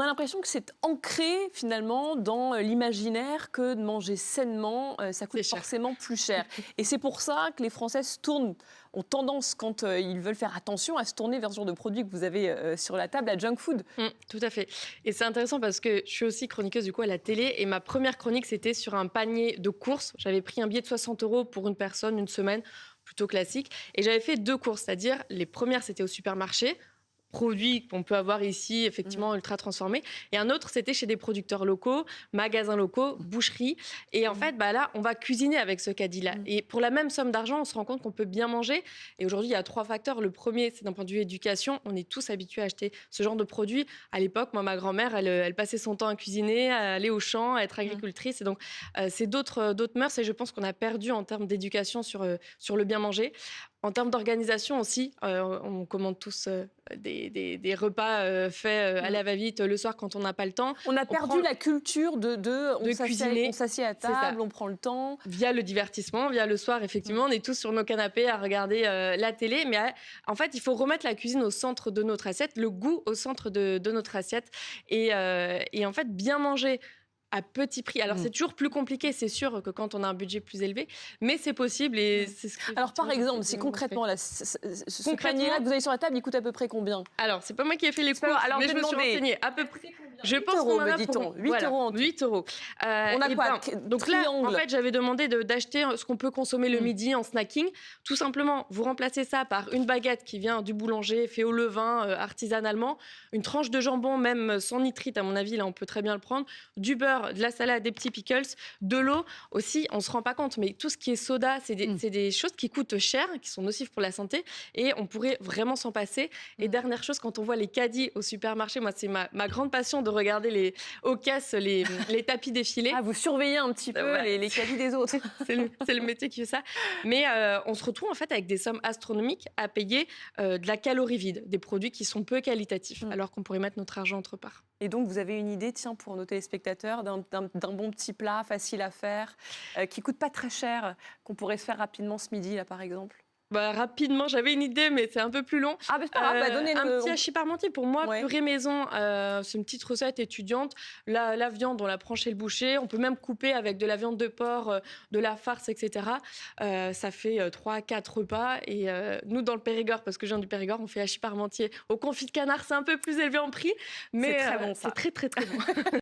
On a l'impression que c'est ancré finalement dans l'imaginaire que de manger sainement, ça coûte forcément plus cher. Et c'est pour ça que les Français ont tendance, quand ils veulent faire attention, à se tourner vers ce genre de produits que vous avez sur la table, la junk food. Tout à fait. Et c'est intéressant parce que je suis aussi chroniqueuse du coup à la télé et ma première chronique c'était sur un panier de courses. J'avais pris un billet de 60 € pour une personne, une semaine, plutôt classique. Et j'avais fait 2 courses, c'est-à-dire les premières c'était au supermarché, produits qu'on peut avoir ici, effectivement, ultra transformés. Et un autre, c'était chez des producteurs locaux, magasins locaux, boucheries. Et en fait, là, on va cuisiner avec ce caddie-là. Et pour la même somme d'argent, on se rend compte qu'on peut bien manger. Et aujourd'hui, il y a 3 facteurs. Le premier, c'est d'un point de vue éducation. On est tous habitués à acheter ce genre de produits. À l'époque, moi, ma grand-mère, elle passait son temps à cuisiner, à aller au champ, à être agricultrice. Et donc, c'est d'autres mœurs. Et je pense qu'on a perdu en termes d'éducation sur le bien manger. En termes d'organisation aussi, on commande tous des repas faits à la va-vite le soir quand on n'a pas le temps. On a perdu la culture de cuisiner. On s'assied à table, on prend le temps. Via le divertissement, via le soir, effectivement, on est tous sur nos canapés à regarder la télé. Mais en fait, il faut remettre la cuisine au centre de notre assiette, le goût au centre de notre assiette. Et en fait, bien manger à petit prix. Alors, c'est toujours plus compliqué, c'est sûr, que quand on a un budget plus élevé, mais c'est possible. Et c'est ce que alors, par exemple, si concrètement, là, ce panier-là que vous avez sur la table, il coûte à peu près combien? Alors, c'est pas moi qui ai fait les courses, mais je me suis renseignée. À peu près combien? Je pense qu'on en a pour 8 € en tout. 8 €. On a quoi? Donc là, en fait, j'avais demandé d'acheter ce qu'on peut consommer le midi en snacking. Tout simplement, vous remplacez ça par une baguette qui vient du boulanger, fait au levain, artisanalement, une tranche de jambon, même sans nitrite, à mon avis, là, on peut très bien le prendre, du beurre, de la salade, des petits pickles, de l'eau aussi, on se rend pas compte, mais tout ce qui est soda, c'est des choses qui coûtent cher, qui sont nocives pour la santé, et on pourrait vraiment s'en passer. Et dernière chose, quand on voit les caddies au supermarché, moi, c'est ma grande passion de regarder aux caisses les tapis défilés. Ah, vous surveillez un petit peu les caddies des autres. C'est le métier qui fait ça. Mais on se retrouve en fait avec des sommes astronomiques à payer de la calorie vide, des produits qui sont peu qualitatifs, alors qu'on pourrait mettre notre argent autre part. Et donc, vous avez une idée, tiens, pour nos téléspectateurs, d'un bon petit plat facile à faire, qui coûte pas très cher, qu'on pourrait se faire rapidement ce midi, là, par exemple? Rapidement, j'avais une idée, mais c'est un peu plus long. Ah, mais c'est pas grave, donnez-le. Un petit hachis parmentier, pour moi, purée maison, c'est une petite recette étudiante. La viande, on la prend chez le boucher. On peut même couper avec de la viande de porc, de la farce, etc. Ça fait 3-4 repas. Et nous, dans le Périgord, parce que je viens du Périgord, on fait hachis parmentier au confit de canard. C'est un peu plus élevé en prix, mais c'est très bon, ça. C'est très, très, très bon.